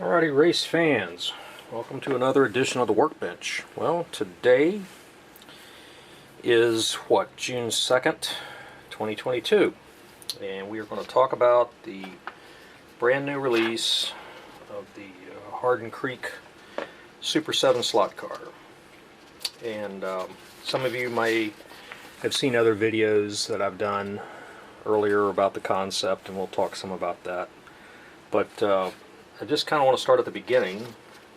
Alrighty, race fans, welcome to another edition of the Workbench. Well, today is June 2nd, 2022, and we are going to talk about the brand new release of the Harden Creek Super 7 slot car. And some of you may have seen other videos that I've done earlier about the concept, and we'll talk some about that. But I just kind of want to start at the beginning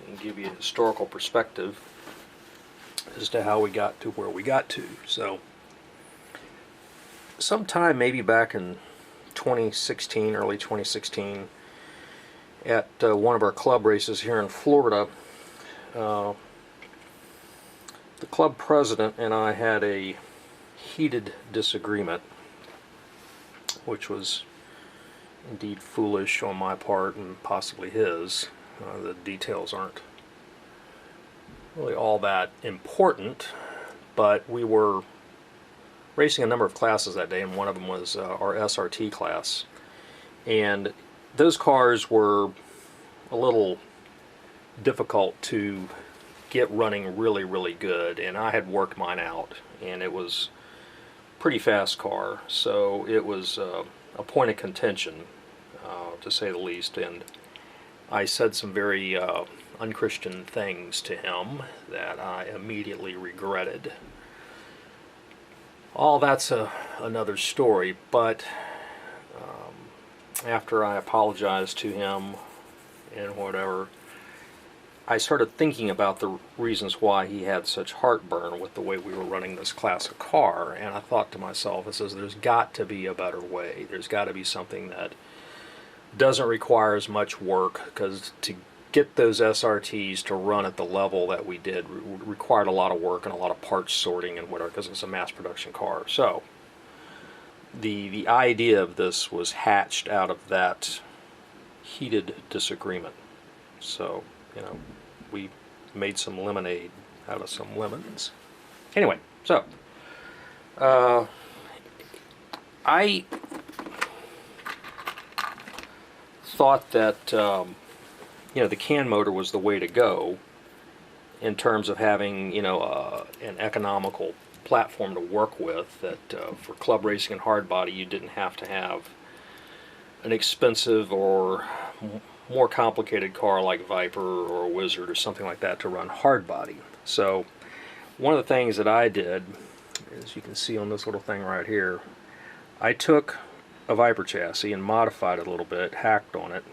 and give you a historical perspective as to how we got to where we got to. So, sometime maybe back in 2016, early 2016, at one of our club races here in Florida, the club president and I had a heated disagreement, which was indeed foolish on my part and possibly his. The details aren't really all that important, but we were racing a number of classes that day, and one of them was our SRT class. And those cars were a little difficult to get running really good, and I had worked mine out, and it was a pretty fast car, so it was a point of contention, to say the least. And I said some very unchristian things to him that I immediately regretted. All that's another story, but after I apologized to him and whatever, I started thinking about the reasons why he had such heartburn with the way we were running this class of car, and I thought to myself, there's got to be a better way. There's got to be something that doesn't require as much work, because to get those SRTs to run at the level that we did required a lot of work and a lot of parts sorting and whatever, because it's a mass production car. So the idea of this was hatched out of that heated disagreement. So, we made some lemonade out of some lemons. Anyway, so I thought that the can motor was the way to go in terms of having an economical platform to work with. That for club racing and hard body, you didn't have to have an expensive or more complicated car like Viper or Wizard or something like that to run hard body. So one of the things that I did, as you can see on this little thing right here, I took a Viper chassis and modified it a little bit, hacked on it,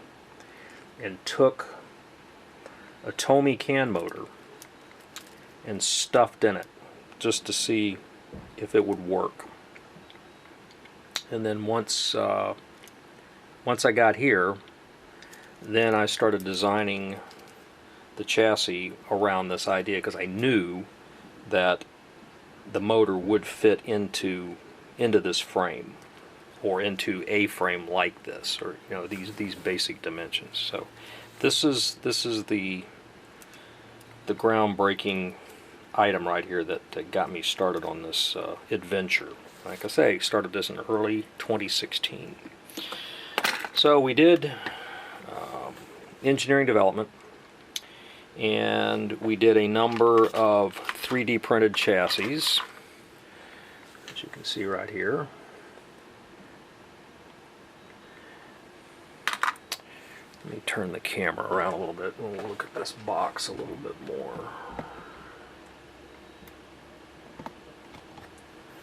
and took a Tomy can motor and stuffed in it just to see if it would work. And then once I got here, then I started designing the chassis around this idea, because I knew that the motor would fit into this frame, or into a frame like this, or these basic dimensions. So this is the groundbreaking item right here that got me started on this adventure. Like I say, started this in early 2016. So we did engineering development, and we did a number of 3D printed chassis, as you can see right here. Let me turn the camera around a little bit and we'll look at this box a little bit more.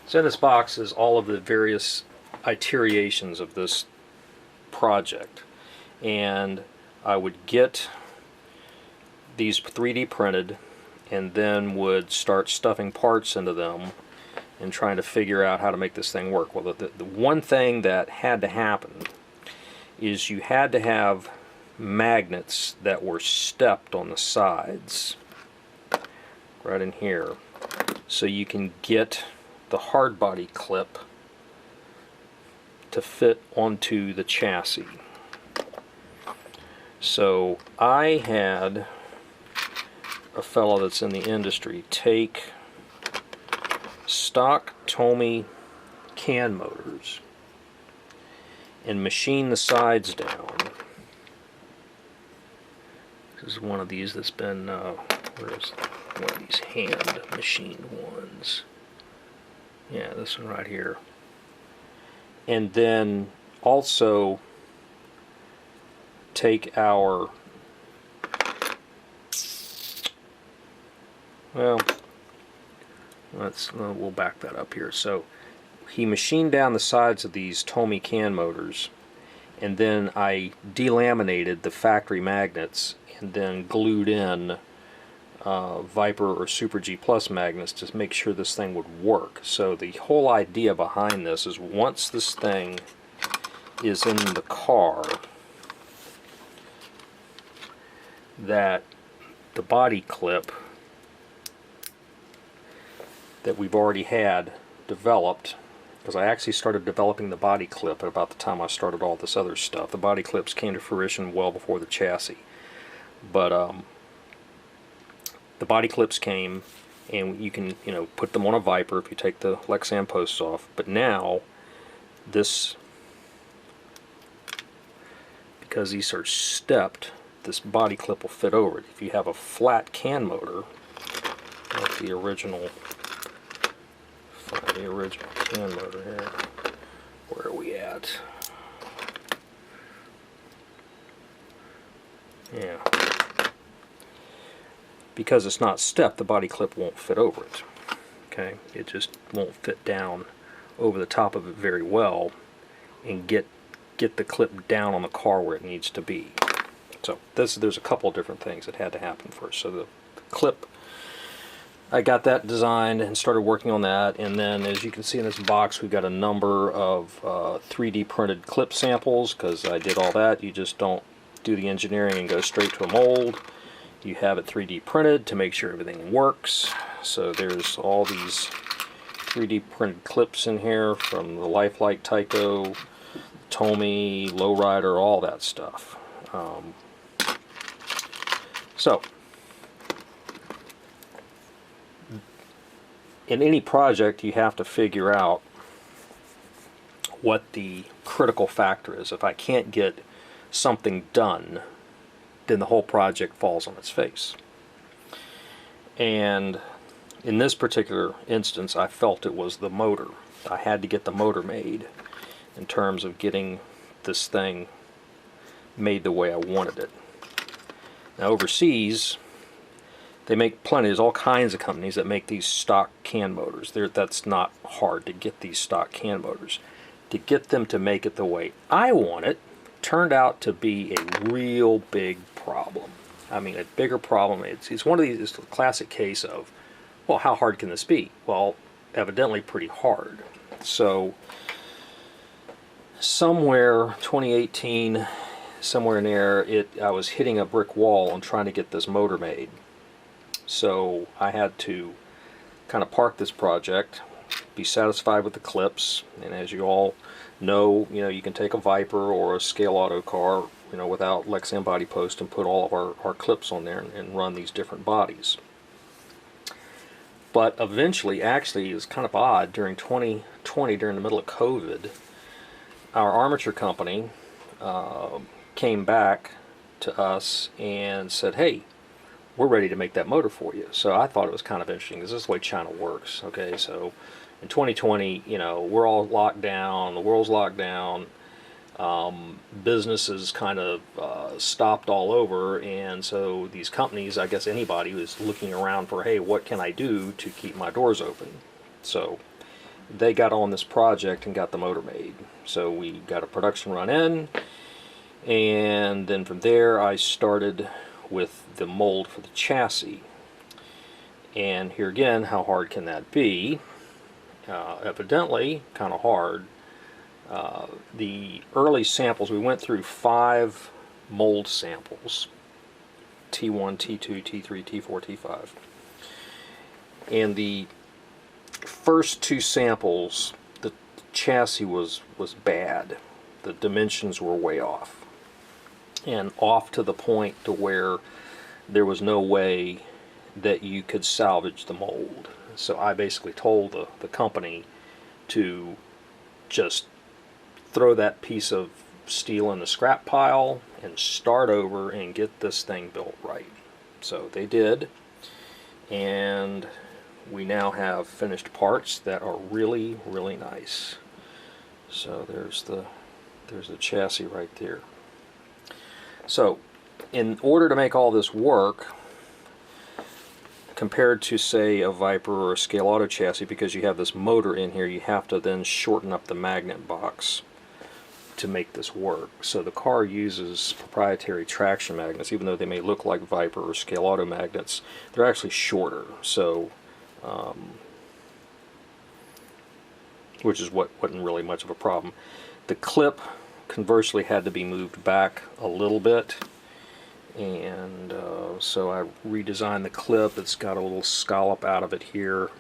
So in this box is all of the various iterations of this project, and I would get these 3D printed and then would start stuffing parts into them and trying to figure out how to make this thing work. Well, the one thing that had to happen is you had to have magnets that were stepped on the sides right in here, so you can get the hard body clip to fit onto the chassis. So I had a fellow that's in the industry take stock Tomy can motors and machine the sides down This is one of these that's been, where's one of these hand machined ones? Yeah, this one right here. And then also take our, well, we'll back that up here. So he machined down the sides of these Tomy can motors, and then I delaminated the factory magnets and then glued in Viper or Super G Plus magnets to make sure this thing would work. So the whole idea behind this is once this thing is in the car, that the body clip that we've already had developed, because I actually started developing the body clip at about the time I started all this other stuff. The body clips came to fruition well before the chassis. But the body clips came, and you can, put them on a Viper if you take the Lexan posts off. But now, this, because these are stepped, this body clip will fit over it. If you have a flat can motor, like the original, find the original can motor here. Where are we at? Yeah. Because it's not stepped, the body clip won't fit over it. Okay, it just won't fit down over the top of it very well and get the clip down on the car where it needs to be. So there's a couple of different things that had to happen first. So the clip, I got that designed and started working on that, and then as you can see in this box, we've got a number of 3D printed clip samples, because I did all that. You just don't do the engineering and go straight to a mold. You have it 3D printed to make sure everything works. So there's all these 3D printed clips in here from the Lifelike Tyco, Tomy, Lowrider, all that stuff. So in any project, you have to figure out what the critical factor is. If I can't get something done, then the whole project falls on its face. And in this particular instance, I felt it was the motor. I had to get the motor made in terms of getting this thing made the way I wanted it. Now overseas, they make plenty. There's all kinds of companies that make these stock can motors. That's not hard to get these stock can motors. To get them to make it the way I want it turned out to be a real big problem. I mean, a bigger problem. It's one of these. It's a classic case of, well, how hard can this be? Well, evidently pretty hard. So somewhere 2018, somewhere in there, I was hitting a brick wall and trying to get this motor made. So I had to kind of park this project, be satisfied with the clips, and as you all know, you can take a Viper or a scale auto car, without Lexan body post, and put all of our clips on there and run these different bodies. But eventually, actually, it was kind of odd, during 2020, during the middle of COVID, our armature company came back to us and said, hey, we're ready to make that motor for you. So I thought it was kind of interesting, because this is the way China works. Okay, so in 2020, we're all locked down, the world's locked down, businesses kind of stopped all over, and so these companies, I guess anybody was looking around for, hey, what can I do to keep my doors open? So they got on this project and got the motor made. So we got a production run in, and then from there I started with the mold for the chassis. And here again, how hard can that be? Evidently kind of hard. The early samples, we went through 5 mold samples, T1, T2, T3, T4, T5. And the first 2 samples, the chassis was bad. The dimensions were way off. And off to the point to where there was no way that you could salvage the mold. So I basically told the company to just throw that piece of steel in the scrap pile and start over and get this thing built right. So they did, and we now have finished parts that are really, really nice. So there's the chassis right there. So in order to make all this work, compared to, say, a Viper or a Scale Auto chassis, because you have this motor in here, you have to then shorten up the magnet box to make this work. So the car uses proprietary traction magnets. Even though they may look like Viper or Scale Auto magnets, they're actually shorter. So, which is what wasn't really much of a problem. The clip, conversely, had to be moved back a little bit. And so I redesigned the clip. It's got a little scallop out of it here,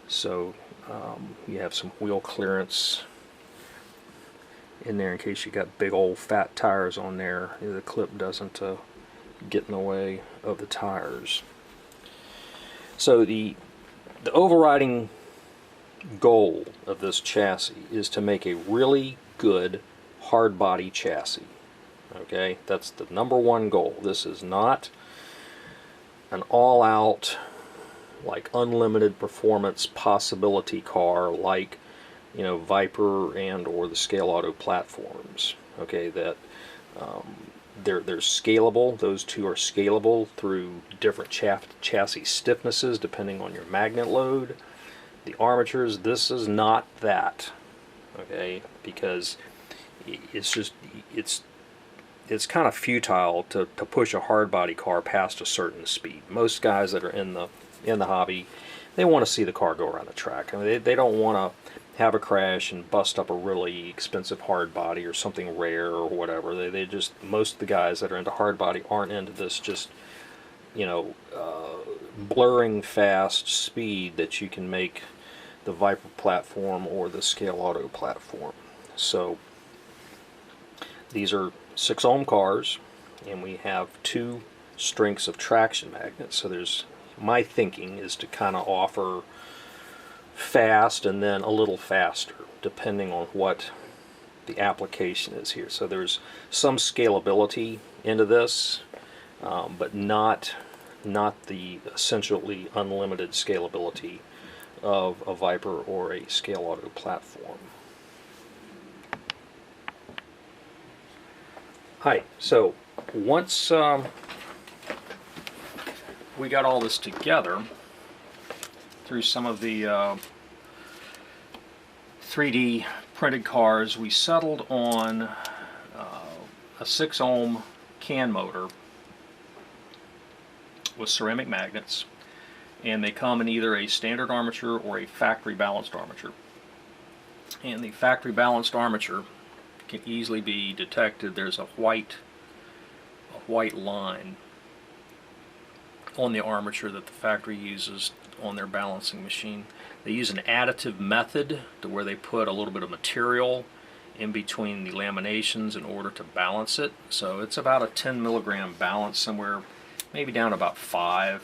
so you have some wheel clearance in there in case you got big old fat tires on there. The clip doesn't get in the way of the tires. So the overriding goal of this chassis is to make a really good hard body chassis. Okay, that's the #1 goal. This is not an all-out, like, unlimited performance possibility car like, you know, Viper and or the Scale Auto platforms. Okay, that they're scalable. Those two are scalable through different chassis stiffnesses depending on your magnet load. The armatures, this is not that. Okay, because it's kind of futile to push a hard body car past a certain speed. Most guys that are in the hobby, they want to see the car go around the track. I mean, they don't want to have a crash and bust up a really expensive hard body or something rare or whatever. They just, most of the guys that are into hard body aren't into this just, you know, blurring fast speed that you can make the Viper platform or the Scale Auto platform. So these are 6-ohm cars, and we have 2 strengths of traction magnets. So there's, my thinking is to kind of offer fast and then a little faster, depending on what the application is here. So there's some scalability into this, but not the essentially unlimited scalability of a Viper or a Scale Auto platform. Hi, so once we got all this together through some of the 3D printed cars, we settled on a 6-ohm can motor with ceramic magnets, and they come in either a standard armature or a factory balanced armature. And the factory balanced armature can easily be detected. There's a white line on the armature that the factory uses on their balancing machine. They use an additive method to where they put a little bit of material in between the laminations in order to balance it. So it's about a 10 milligram balance, somewhere maybe down to about 5.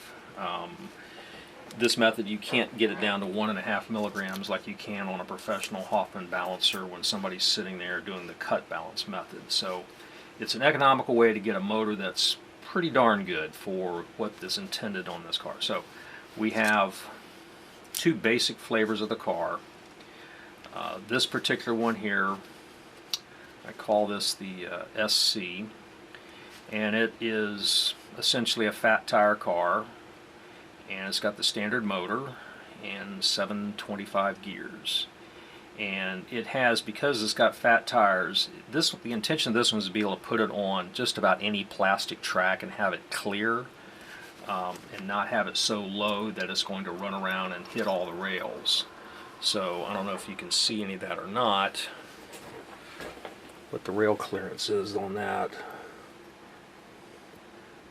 This method, you can't get it down to 1.5 milligrams like you can on a professional Hoffman balancer when somebody's sitting there doing the cut balance method. So it's an economical way to get a motor that's pretty darn good for what is intended on this car. So we have 2 basic flavors of the car. This particular one here, I call this the SC, and it is essentially a fat tire car, and it's got the standard motor and 725 gears. And it has, because it's got fat tires, the intention of this one is to be able to put it on just about any plastic track and have it clear, and not have it so low that it's going to run around and hit all the rails. So I don't know if you can see any of that or not, what the rail clearance is on that.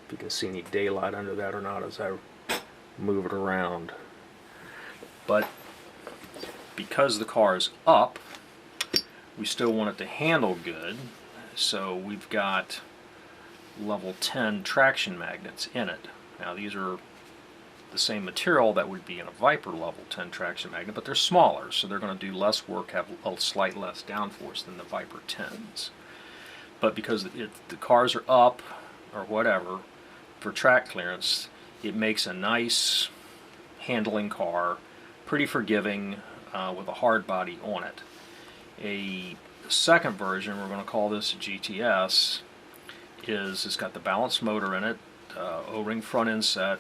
If you can see any daylight under that or not as I move it around. But because the car is up, we still want it to handle good, so we've got level 10 traction magnets in it. Now these are the same material that would be in a Viper level 10 traction magnet, but they're smaller, so they're going to do less work, have a slight less downforce than the Viper 10s. but because the cars are up or whatever for track clearance, it makes a nice handling car, pretty forgiving, with a hard body on it. A second version, we're going to call this a GTS, it's got the balanced motor in it, O-ring front end set,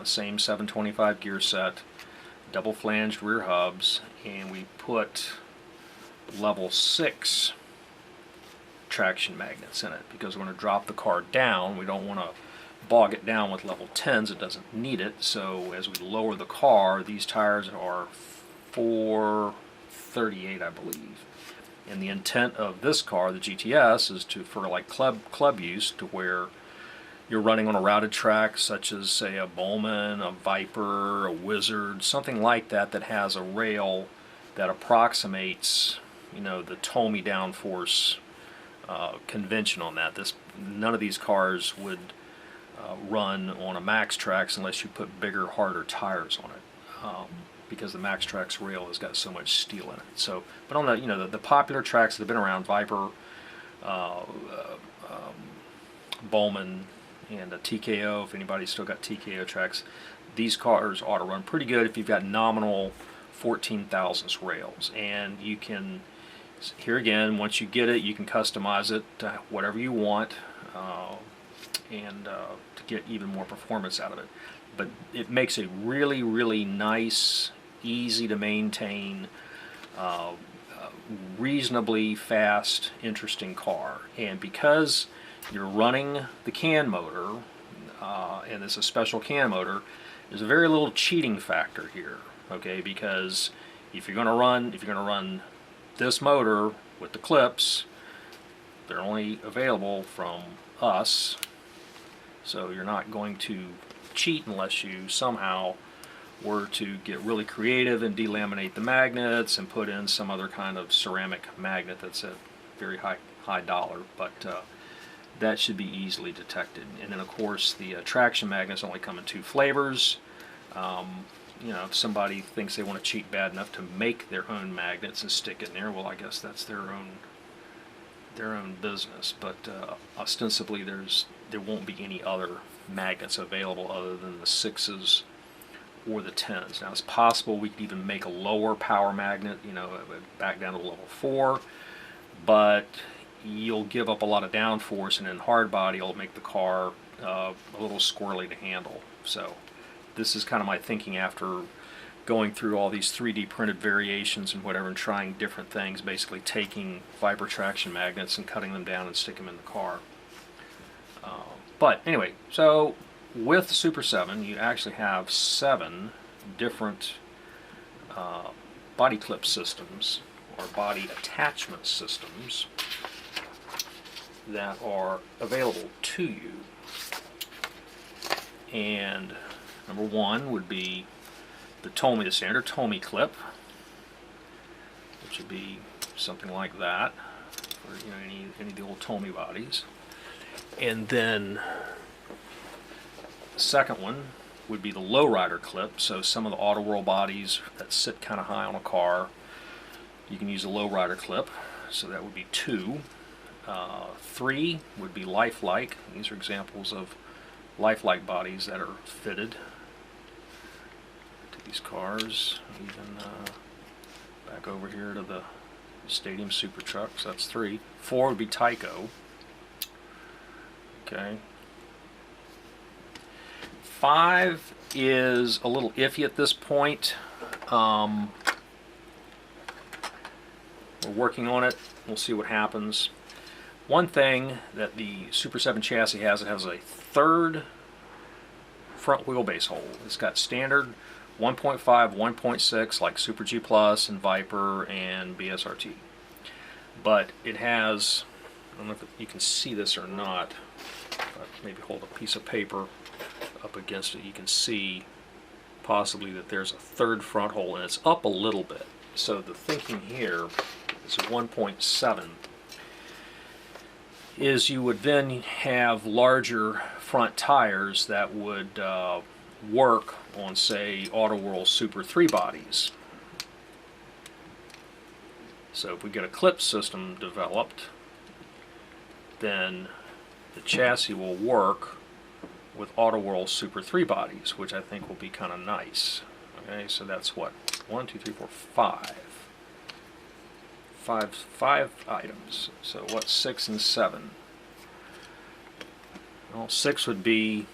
same 725 gear set, double flanged rear hubs, and we put level 6 traction magnets in it because we're going to drop the car down. We don't want to bog it down with level 10s. It doesn't need it. So as we lower the car, these tires are 438, I believe. And the intent of this car, the GTS, is for like club use, to where you're running on a routed track such as, say, a Bowman, a Viper, a Wizard, something like that, that has a rail that approximates, you know, the Tomy downforce convention on that. None of these cars would run on a Max Trax unless you put bigger, harder tires on it, because the Max Trax rail has got so much steel in it. So, but on the popular tracks that have been around, Viper, Bowman, and a TKO, if anybody's still got TKO tracks, these cars ought to run pretty good if you've got nominal 14 thousandths rails. And you can, here again, once you get it, you can customize it to whatever you want, and to get even more performance out of it. But it makes a really, really nice, easy to maintain, reasonably fast, interesting car. And because you're running the can motor, and it's a special can motor, there's a very little cheating factor here, okay? Because if you're going to run this motor with the clips, they're only available from us, so you're not going to cheat unless you somehow were to get really creative and delaminate the magnets and put in some other kind of ceramic magnet that's a very high dollar, but that should be easily detected. And then of course the traction magnets only come in 2 flavors. You know, if somebody thinks they want to cheat bad enough to make their own magnets and stick it in there, well, I guess that's their own business. But ostensibly there won't be any other magnets available other than the 6s or the 10s. Now it's possible we could even make a lower power magnet, you know, back down to level 4, but you'll give up a lot of downforce, and in hard body it'll make the car a little squirrely to handle. So this is kind of my thinking after going through all these 3D printed variations and whatever, and trying different things, basically taking Viper traction magnets and cutting them down and stick them in the car. But anyway, so with the Super 7 you actually have 7 different body clip systems, or body attachment systems, that are available to you. And number 1 would be the standard Tomy clip, which would be something like that, for, you know, any of the old Tomy bodies. And then the second one would be the lowrider clip. So some of the Auto World bodies that sit kind of high on a car, you can use a lowrider clip. So that would be 2. 3 would be lifelike. These are examples of lifelike bodies that are fitted to these cars. Even back over here to the Stadium Super Trucks, that's 3. 4 would be Tyco. Okay. 5 is a little iffy at this point. We're working on it. We'll see what happens. One thing that the Super 7 chassis has, it has a 3rd front wheelbase hole. It's got standard 1.5, 1.6 like Super G Plus and Viper and BSRT. But it has, I don't know if you can see this or not, but maybe hold a piece of paper up against it, you can see possibly that there's a 3rd front hole, and it's up a little bit. So the thinking here is a 1.7 is you would then have larger front tires that would work on, say, Auto World Super 3 bodies. So if we get a clip system developed, then the chassis will work with Auto Whirl Super 3 bodies, which I think will be kind of nice. Okay, so that's what? 1, 2, 3, 4, 5. Five items. So what's 6 and 7? Well, 6 would be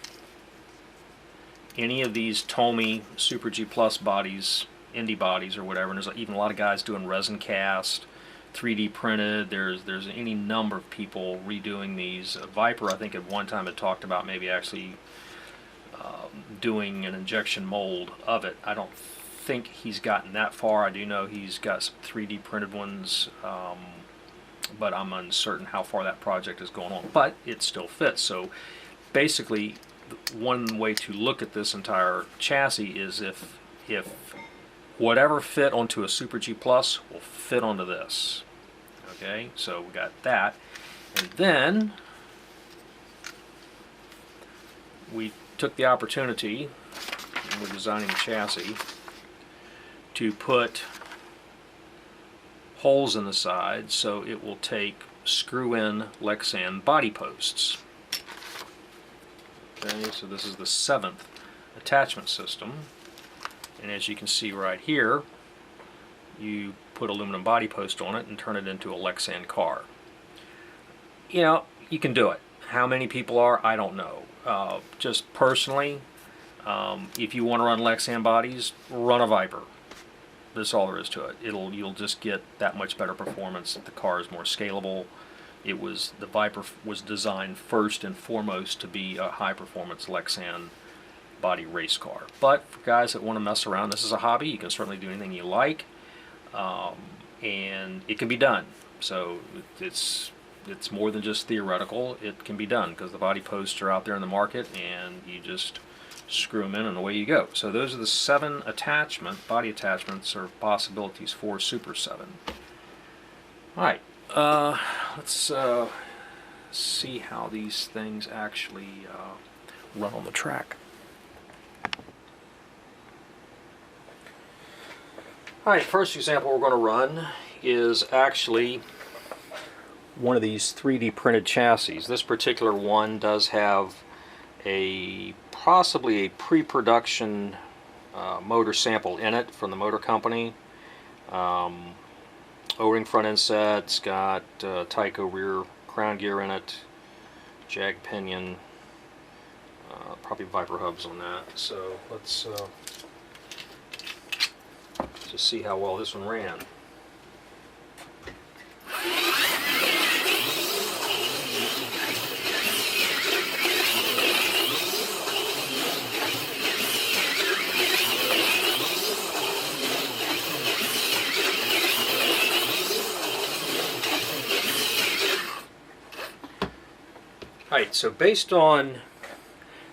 any of these Tomy Super G Plus bodies, indie bodies or whatever, and there's even a lot of guys doing resin cast, 3D printed. There's any number of people redoing these. Viper, I think at one time had talked about maybe actually doing an injection mold of it. I don't think he's gotten that far. I do know he's got some 3D printed ones, but I'm uncertain how far that project is going on. But it still fits. So basically, one way to look at this entire chassis is if whatever fit onto a Super G Plus will fit onto this. Okay, so we got that, and then we took the opportunity, when we're designing the chassis, to put holes in the side so it will take screw-in Lexan body posts. Okay, so this is the 7th attachment system, and as you can see right here, you put aluminum body post on it and turn it into a Lexan car. You know, you can do it. How many people are, I don't know. Just personally, if you want to run Lexan bodies, run a Viper. That's all there is to it. You'll just get that much better performance. The car is more scalable. The Viper was designed first and foremost to be a high-performance Lexan body race car. But for guys that want to mess around, this is a hobby. You can certainly do anything you like, and it can be done. So it's more than just theoretical. It can be done because the body posts are out there in the market, and you just screw them in and away you go. So those are the 7 body attachments or possibilities for Super 7. Alright, let's see how these things actually run on the track. Alright, first example we're going to run is actually one of these 3D printed chassis. This particular one does have possibly a pre-production motor sample in it from the motor company. O-ring front end set, it's got Tyco rear crown gear in it, jag pinion, probably Viper hubs on that. So let's just see how well this one ran. Alright, so based on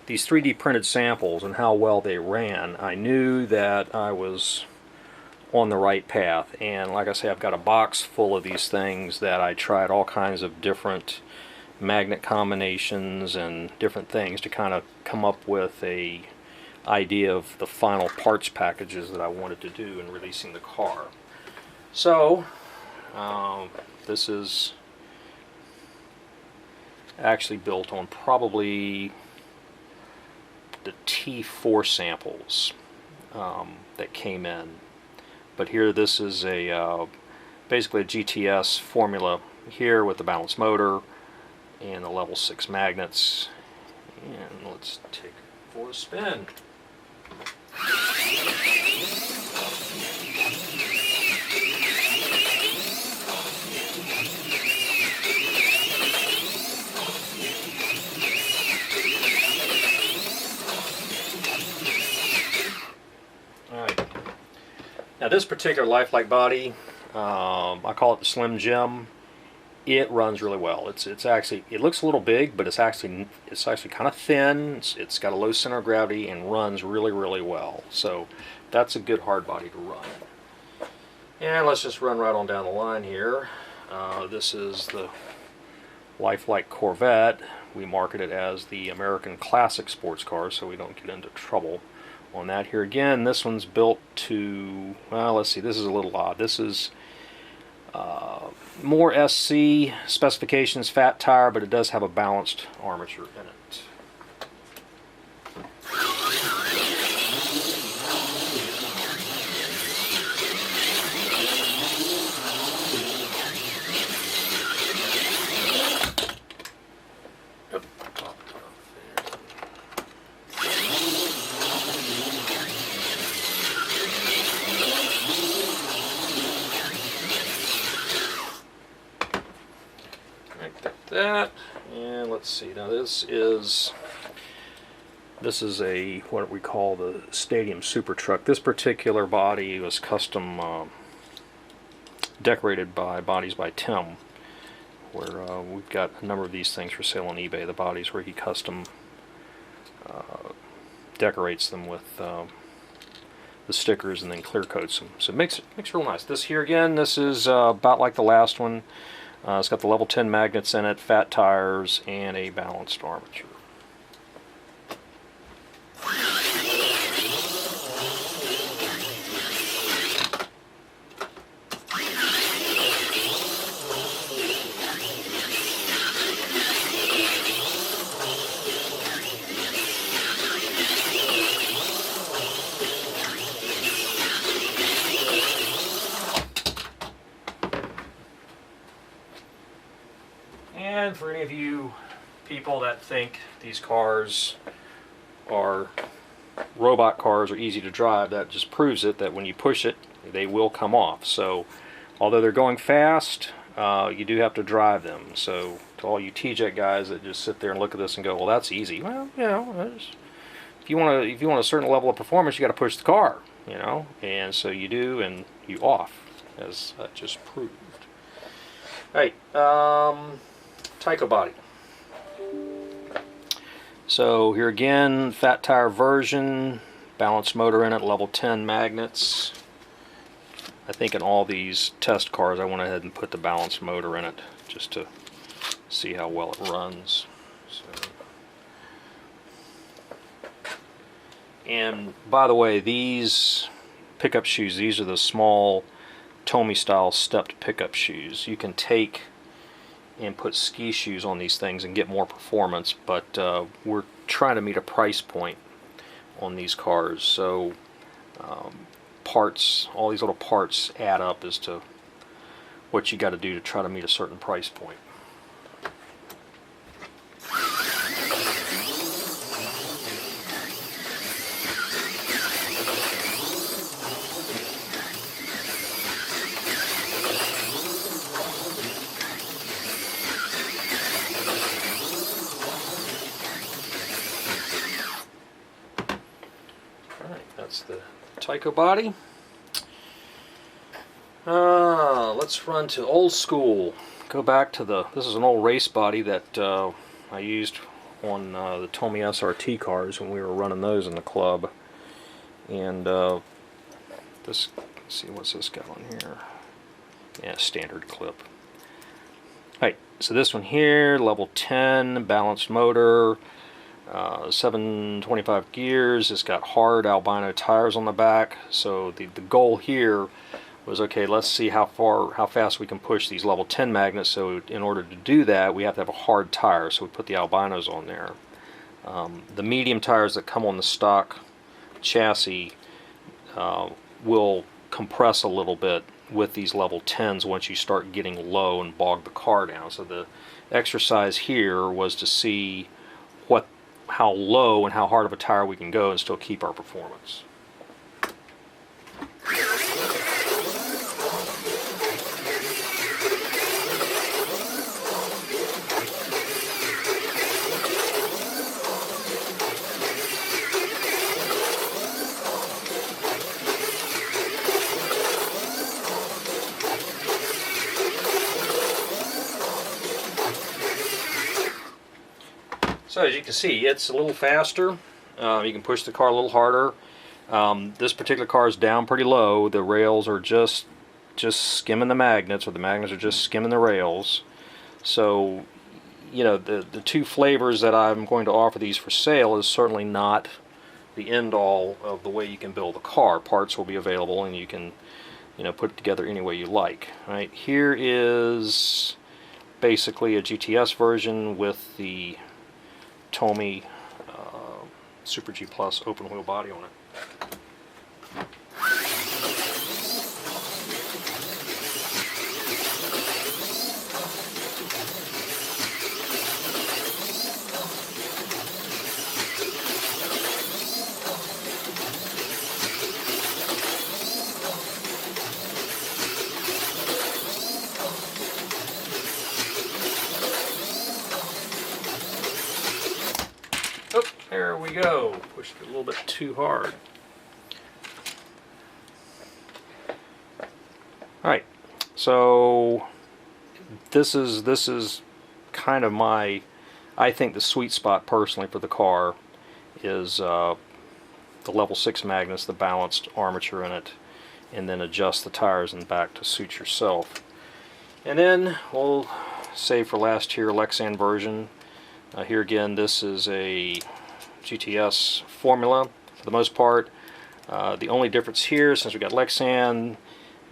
these 3D printed samples and how well they ran, I knew that I was on the right path. And like I say, I've got a box full of these things that I tried all kinds of different magnet combinations and different things to kind of come up with a idea of the final parts packages that I wanted to do in releasing the car. So this is actually built on probably the T4 samples that came in. But here this is basically a GTS formula here with the balanced motor and the level 6 magnets. And let's take it for a spin. Now this particular lifelike body, I call it the Slim Jim. It runs really well. It looks a little big, but it's actually kind of thin. It's got a low center of gravity and runs really well. So that's a good hard body to run. And let's just run right on down the line here. This is the lifelike Corvette. We market it as the American Classic sports car, so we don't get into trouble on that. Here again, this one's built to, well, let's see, this is a little odd. This is more SC specifications, fat tire, but it does have a balanced armature in it. That, and let's see, now this is a what we call the Stadium Super Truck. This particular body was custom decorated by Bodies by Tim, where we've got a number of these things for sale on eBay, the bodies where he custom decorates them with the stickers and then clear coats them. So it makes real nice. This here again, this is about like the last one. It's got the level 10 magnets in it, fat tires, and a balanced armature. And for any of you people that think these cars are robot cars or easy to drive, that just proves it, that when you push it, they will come off. So although they're going fast, you do have to drive them. So to all you T-Jet guys that just sit there and look at this and go, well, that's easy. Well, you know, if you want a certain level of performance, you got to push the car, you know, and so you do, and you off, as I just proved. All right. Tyco body. So here again, fat tire version, balanced motor in it, level 10 magnets. I think in all these test cars I went ahead and put the balanced motor in it just to see how well it runs. So. And by the way, these pickup shoes, these are the small Tommy style stepped pickup shoes. You can take and put ski shoes on these things and get more performance, but we're trying to meet a price point on these cars, so parts, all these little parts add up as to what you got to do to try to meet a certain price point. That's the Tyco body. Let's run to old school. Go back to this is an old race body that I used on the Tommy SRT cars when we were running those in the club. And this, let's see, what's this got on here? Yeah, standard clip. Alright, so this one here, level 10, balanced motor. 725 gears. It's got hard albino tires on the back. So the goal here was, okay, let's see how fast we can push these level 10 magnets. So in order to do that, we have to have a hard tire. So we put the albinos on there. The medium tires that come on the stock chassis will compress a little bit with these level 10s once you start getting low and bog the car down. So the exercise here was to see how low and how hard of a tire we can go and still keep our performance. So as you can see, it's a little faster. You can push the car a little harder. This particular car is down pretty low. The rails are just skimming the magnets, or the magnets are just skimming the rails. So, you know, the two flavors that I'm going to offer these for sale is certainly not the end all of the way you can build a car. Parts will be available, and you can put it together any way you like. Right here is basically a GTS version with the Tomy Super G Plus open wheel body on it. Oh, there we go. Pushed it a little bit too hard. Alright, so this is kind of my, I think the sweet spot personally for the car is the level 6 magnets, the balanced armature in it, and then adjust the tires in the back to suit yourself. And then we'll save for last here Lexan version. Here again, this is a GTS formula for the most part. The only difference here, since we got Lexan,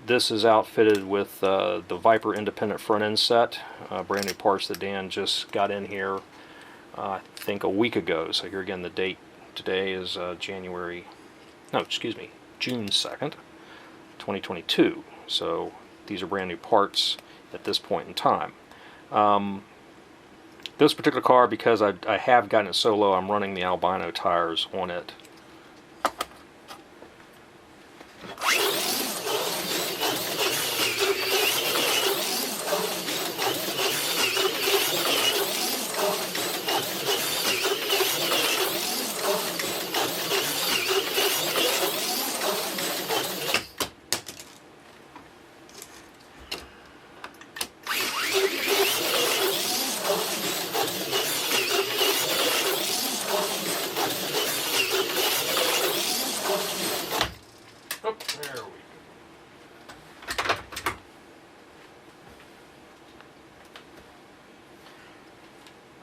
this is outfitted with the Viper independent front end set, brand new parts that Dan just got in here, I think a week ago. So here again, the date today is June 2nd, 2022. So these are brand new parts at this point in time. This particular car, because I have gotten it so low, I'm running the albino tires on it.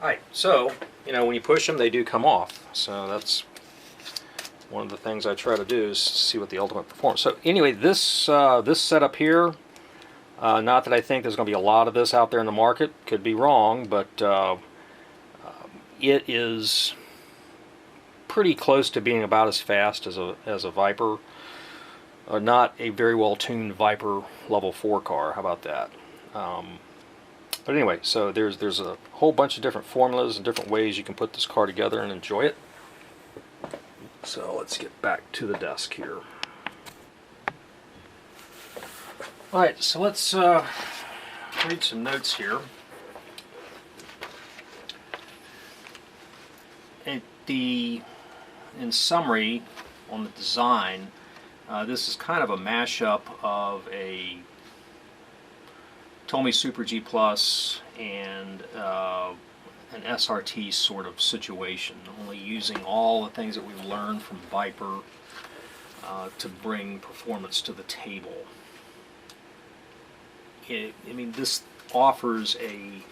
Alright, so, when you push them, they do come off. So that's one of the things I try to do, is see what the ultimate performance. So anyway, this setup here, not that I think there's going to be a lot of this out there in the market, could be wrong, but it is pretty close to being about as fast as a Viper. Not a very well tuned Viper level 4 car, how about that? But anyway, so there's a whole bunch of different formulas and different ways you can put this car together and enjoy it. So let's get back to the desk here. Alright, so let's read some notes here. In summary, on the design, this is kind of a mashup of a Tomy Super G Plus and an SRT sort of situation, only using all the things that we've learned from Viper to bring performance to the table. This offers a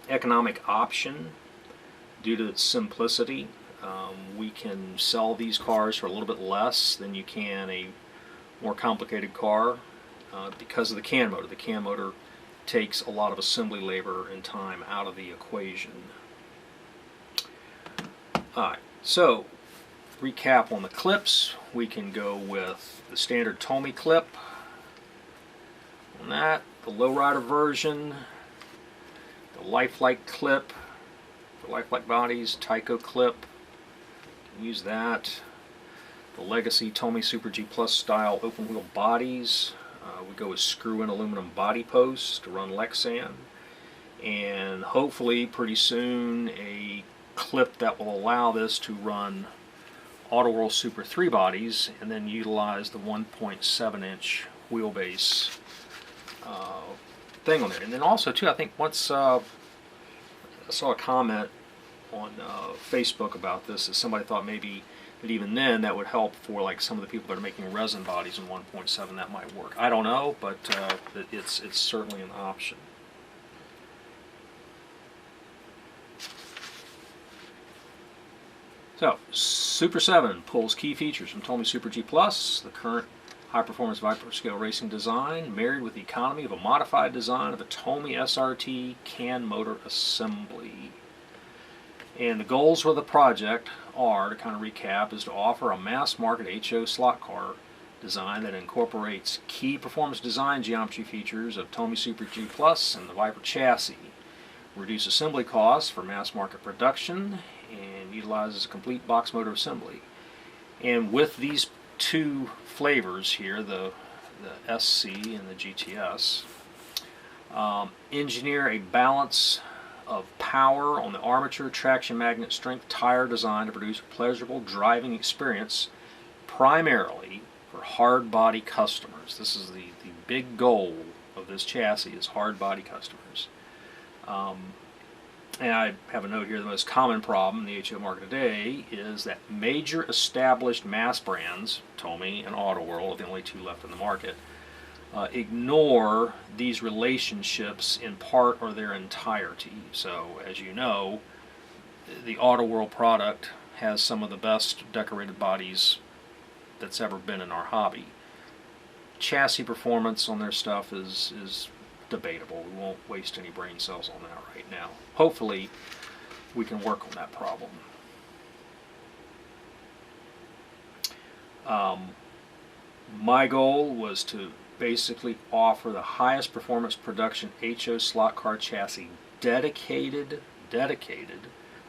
economic option due to its simplicity. We can sell these cars for a little bit less than you can a more complicated car because of the CAN motor. The CAN motor takes a lot of assembly labor and time out of the equation. Alright, so recap on the clips. We can go with the standard Tomy clip on that, the lowrider version, the lifelike clip for lifelike bodies, Tyco clip, use that, the legacy Tomy Super G Plus style open wheel bodies. We go with screw-in aluminum body posts to run Lexan, and hopefully pretty soon a clip that will allow this to run Auto World Super 3 bodies and then utilize the 1.7 inch wheelbase thing on there. And then also too, I think once I saw a comment on Facebook about this, that somebody thought maybe that even then that would help for like some of the people that are making resin bodies in 1.7, that might work. I don't know, but it's certainly an option. So Super 7 pulls key features from Tomy Super G Plus, the current high-performance Viper scale racing design married with the economy of a modified design of a Tomy SRT can motor assembly. And the goals for the project are, to kind of recap, is to offer a mass-market HO slot car design that incorporates key performance design geometry features of Tomy Super G Plus and the Viper chassis, reduce assembly costs for mass-market production, and utilizes a complete box motor assembly. And with these two flavors here, the SC and the GTS, engineer a balance of power on the armature, traction magnet, strength, tire design to produce a pleasurable driving experience primarily for hard body customers. This is the big goal of this chassis, is hard body customers. And I have a note here, the most common problem in the HO market today is that major established mass brands, Tomy and AutoWorld are the only two left in the market, ignore these relationships in part or their entirety. So, as you know, the AutoWorld product has some of the best decorated bodies that's ever been in our hobby. Chassis performance on their stuff is debatable. We won't waste any brain cells on that right now. Hopefully, we can work on that problem. My goal was to basically offer the highest performance production HO slot car chassis dedicated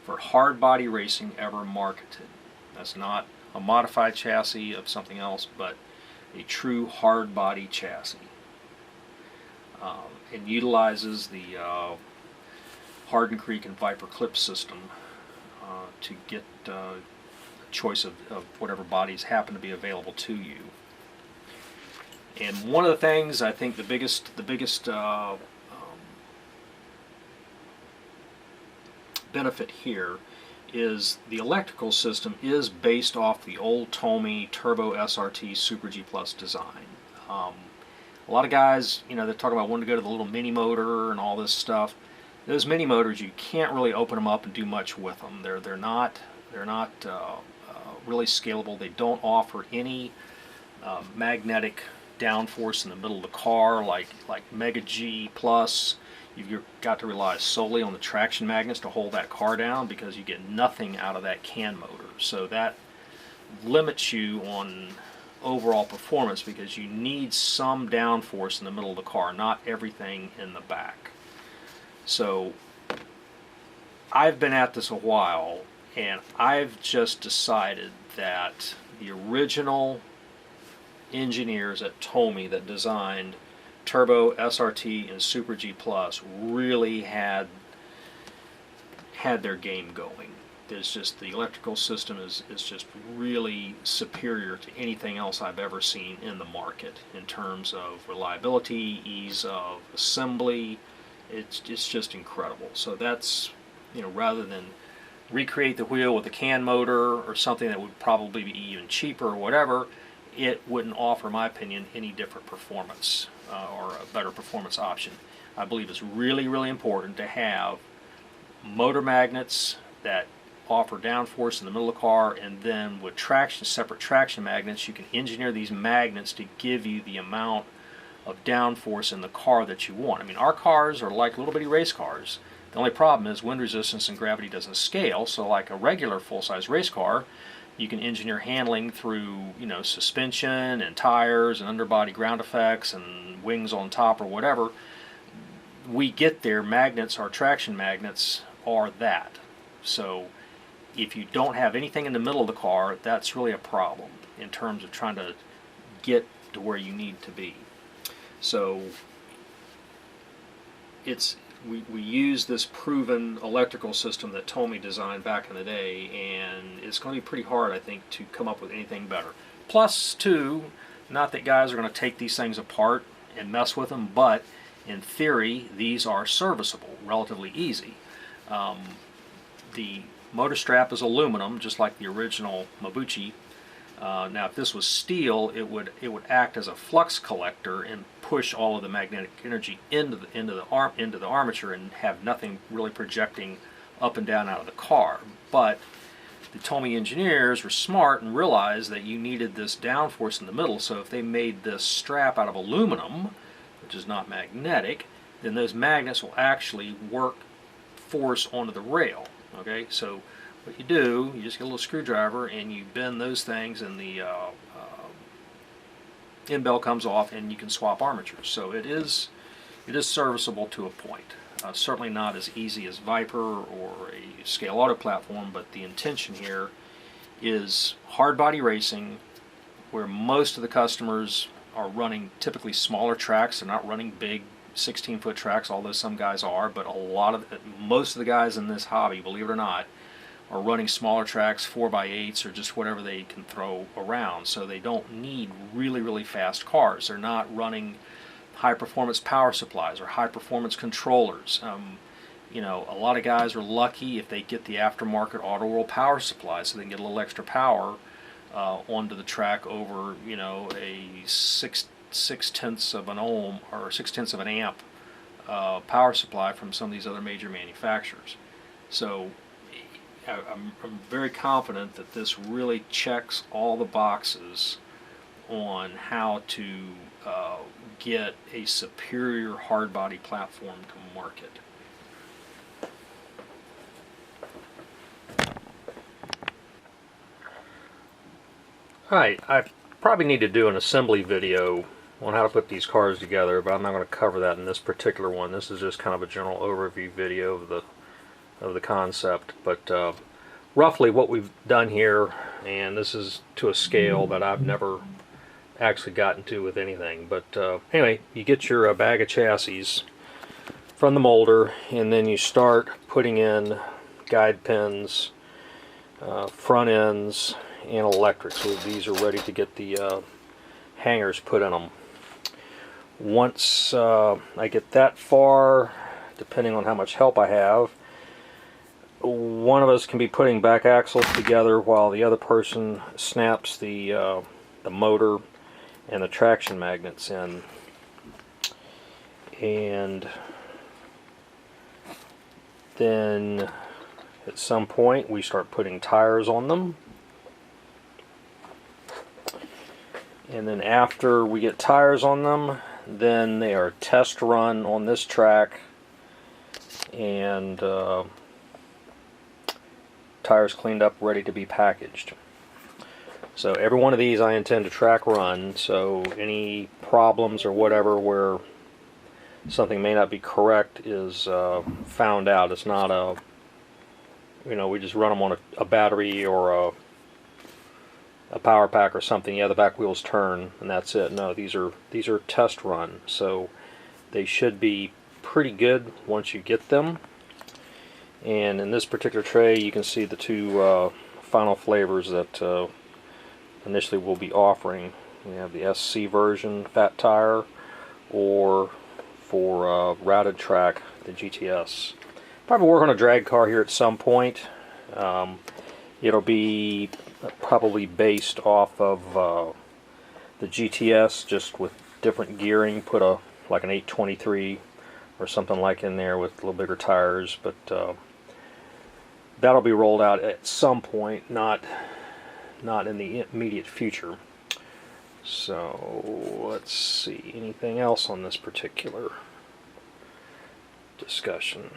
for hard body racing ever marketed. That's not a modified chassis of something else, but a true hard body chassis. It utilizes the Harden Creek and Viper clip system to get choice of whatever bodies happen to be available to you. And one of the things, I think the biggest benefit here is the electrical system is based off the old Tomy Turbo SRT Super G Plus design. A lot of guys, you know, they talk about wanting to go to the little mini motor and all this stuff. Those mini motors, you can't really open them up and do much with them. They're not really scalable. They don't offer any magnetic downforce in the middle of the car like Mega G Plus. You've got to rely solely on the traction magnets to hold that car down because you get nothing out of that can motor. So that limits you on overall performance because you need some downforce in the middle of the car, not everything in the back. So I've been at this a while, and I've just decided that the original engineers at Tomy that designed Turbo, SRT, and Super G Plus really had their game going. There's just, the electrical system is just really superior to anything else I've ever seen in the market in terms of reliability, ease of assembly. It's just incredible. So that's, you know, rather than recreate the wheel with a can motor or something that would probably be even cheaper or whatever, it wouldn't offer, in my opinion, any different performance or a better performance option. I believe it's really, really important to have motor magnets that offer downforce in the middle of the car, and then with separate traction magnets, you can engineer these magnets to give you the amount of downforce in the car that you want. I mean, our cars are like little bitty race cars. The only problem is wind resistance and gravity doesn't scale, so like a regular full-size race car, you can engineer handling through, you know, suspension and tires and underbody ground effects and wings on top or whatever. We get there, magnets, our traction magnets, are that. So if you don't have anything in the middle of the car, that's really a problem in terms of trying to get to where you need to be. So we use this proven electrical system that Tomy designed back in the day, and it's going to be pretty hard, I think, to come up with anything better. Plus, too, not that guys are going to take these things apart and mess with them, but in theory, these are serviceable, relatively easy. The motor strap is aluminum, just like the original Mabuchi. Now, if this was steel, it would act as a flux collector and push all of the magnetic energy into the armature and have nothing really projecting up and down out of the car. But the Tomy engineers were smart and realized that you needed this downforce in the middle, so if they made this strap out of aluminum, which is not magnetic, then those magnets will actually work force onto the rail. Okay, so what you do, you just get a little screwdriver and you bend those things, and the end bell comes off, and you can swap armatures. So it is serviceable to a point. Certainly not as easy as Viper or a scale auto platform, but the intention here is hard body racing, where most of the customers are running typically smaller tracks. They're not running big 16-foot tracks, although some guys are, but most of the guys in this hobby, believe it or not, are running smaller tracks, 4x8s, or just whatever they can throw around. So they don't need really, really fast cars. They're not running high performance power supplies or high performance controllers. You know, a lot of guys are lucky if they get the aftermarket auto roll power supply, so they can get a little extra power onto the track over, you know, a 6/10 of an ohm or 6/10 of an amp power supply from some of these other major manufacturers. So I'm very confident that this really checks all the boxes on how to get a superior hard body platform to market. Alright, I probably need to do an assembly video on how to put these cars together, but I'm not going to cover that in this particular one. This is just kind of a general overview video of the concept. But roughly what we've done here, and this is to a scale that I've never actually gotten to with anything, but anyway, you get your bag of chassis from the molder, and then you start putting in guide pins, front ends, and electrics. So these are ready to get the hangers put in them. Once I get that far, depending on how much help I have, one of us can be putting back axles together while the other person snaps the motor and the traction magnets in. And then at some point we start putting tires on them. And then after we get tires on them, then they are test run on this track, and tires cleaned up, ready to be packaged. So every one of these I intend to track run, so any problems or whatever where something may not be correct is found out. It's not a, you know, we just run them on a battery or a power pack or something. Yeah, the back wheels turn and that's it. No, these are test run, so they should be pretty good once you get them. And in this particular tray you can see the two final flavors that initially we'll be offering. We have the SC version fat tire, or for routed track, the GTS. Probably work on a drag car here at some point. It'll be probably based off of the GTS, just with different gearing. Put like an 823 or something like in there with a little bigger tires, but that'll be rolled out at some point, not in the immediate future. So let's see, anything else on this particular discussion?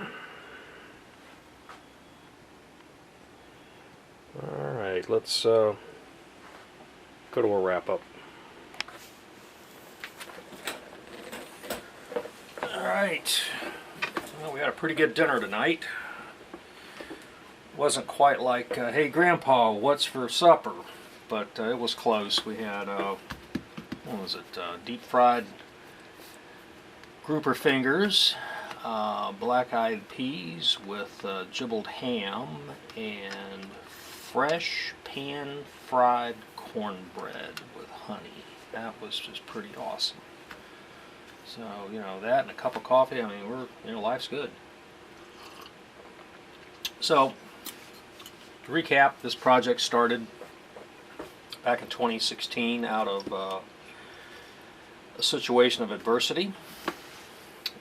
Alright, let's go to a wrap-up. Alright, well, we had a pretty good dinner tonight. Wasn't quite like, hey Grandpa, what's for supper? But it was close. We had, what was it, deep fried grouper fingers, black-eyed peas with gibbled ham, and fresh pan-fried cornbread with honey. That was just pretty awesome. So, you know, that and a cup of coffee, I mean, life's good. So, to recap, this project started back in 2016 out of a situation of adversity.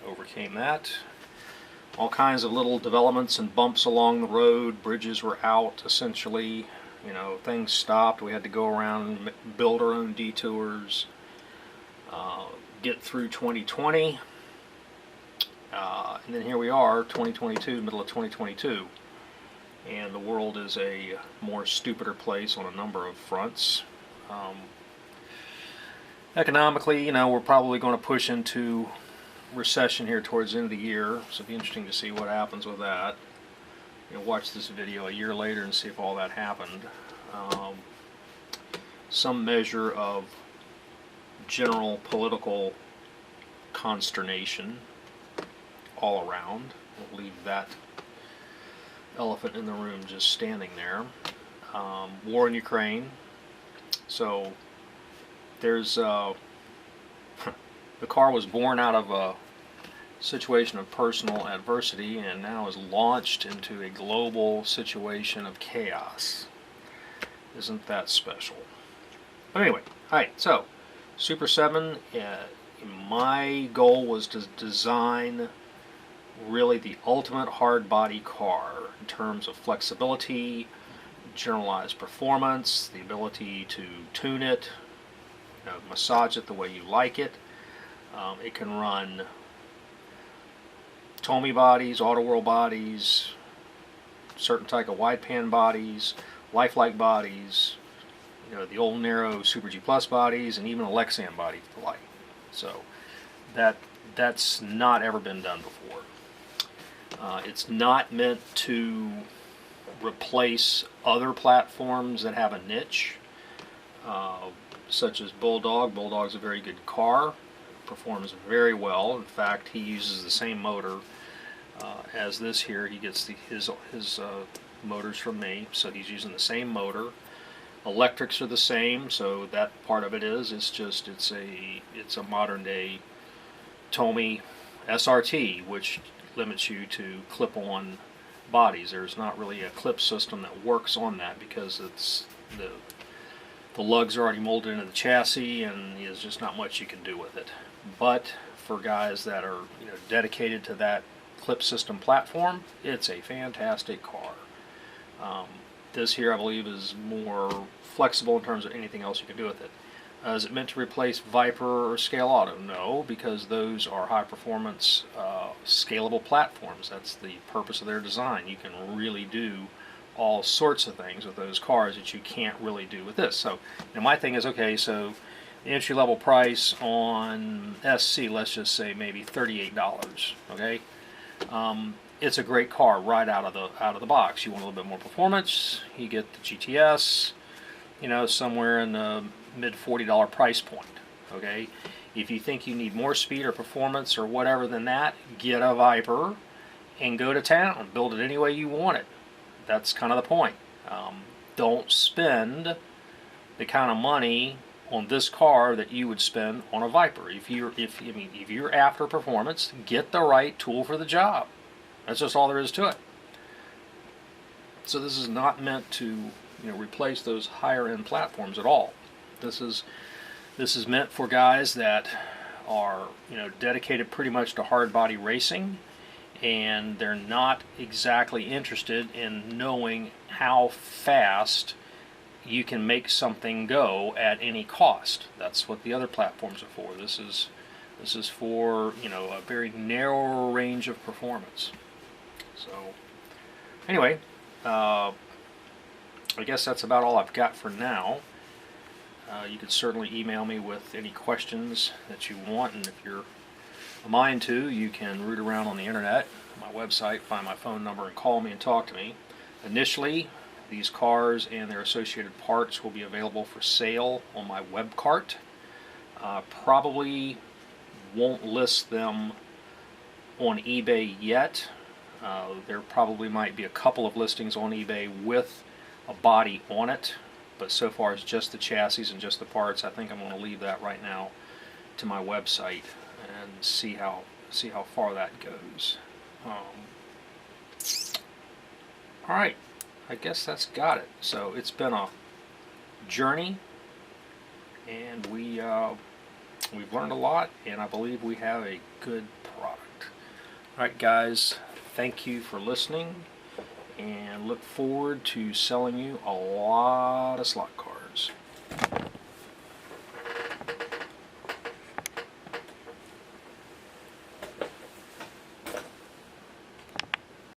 Overcame that. all kinds of little developments and bumps along the road. Bridges were out, essentially. You know, things stopped. We had to go around and build our own detours, get through 2020, and then here we are, 2022, middle of 2022, and the world is a more stupider place on a number of fronts. Economically, you know, we're probably going to push into recession here towards the end of the year, so it'll be interesting to see what happens with that. You know, watch this video a year later and see if all that happened. Some measure of general political consternation all around. We'll leave that elephant in the room just standing there. War in Ukraine. So there's the car was born out of a situation of personal adversity and now is launched into a global situation of chaos. Isn't that special? But anyway, alright, so Super 7, my goal was to design really the ultimate hard body car in terms of flexibility, generalized performance, the ability to tune it, you know, massage it the way you like it. It can run Tomy bodies, Auto World bodies, certain type of wide pan bodies, lifelike bodies, you know, the old narrow Super G Plus bodies, and even a Lexan body for the light. So that's not ever been done before. It's not meant to replace other platforms that have a niche, such as Bulldog. Bulldog's a very good car, performs very well. In fact, he uses the same motor as this here. He gets his motors from me, so he's using the same motor. Electrics are the same, so that part of it it's just it's a modern day Tomy SRT, which limits you to clip-on bodies. There's not really a clip system that works on that because it's the lugs are already molded into the chassis, and there's just not much you can do with it. But for guys that are, you know, dedicated to that clip system platform, it's a fantastic car. This here, I believe, is more flexible in terms of anything else you can do with it. Is it meant to replace Viper or Scale Auto? No, because those are high-performance, scalable platforms. That's the purpose of their design. You can really do all sorts of things with those cars that you can't really do with this. So, you know, my thing is, okay, so the entry-level price on SC, let's just say maybe $38. Okay, it's a great car right out of the box. You want a little bit more performance, you get the GTS, you know, somewhere in the mid $40 price point. Okay, if you think you need more speed or performance or whatever than that, get a Viper and go to town. Build it any way you want it. That's kind of the point. Don't spend the kind of money on this car that you would spend on a Viper. If you're after performance, get the right tool for the job. That's just all there is to it. So this is not meant to, you know, replace those higher end platforms at all. This is meant for guys that are, you know, dedicated pretty much to hard body racing, and they're not exactly interested in knowing how fast you can make something go at any cost. That's what the other platforms are for. This is for, you know, a very narrow range of performance. So anyway, I guess that's about all I've got for now. You could certainly email me with any questions that you want, and if you're a mind to, you can root around on the internet, my website, find my phone number, and call me and talk to me. Initially, these cars and their associated parts will be available for sale on my web cart. Probably won't list them on eBay yet. There probably might be a couple of listings on eBay with a body on it, but so far it's just the chassis and just the parts. I think I'm going to leave that right now to my website and see how far that goes. All right, I guess that's got it. So it's been a journey, and we've learned a lot, and I believe we have a good product. All right, guys, thank you for listening, and look forward to selling you a lot of slot cards.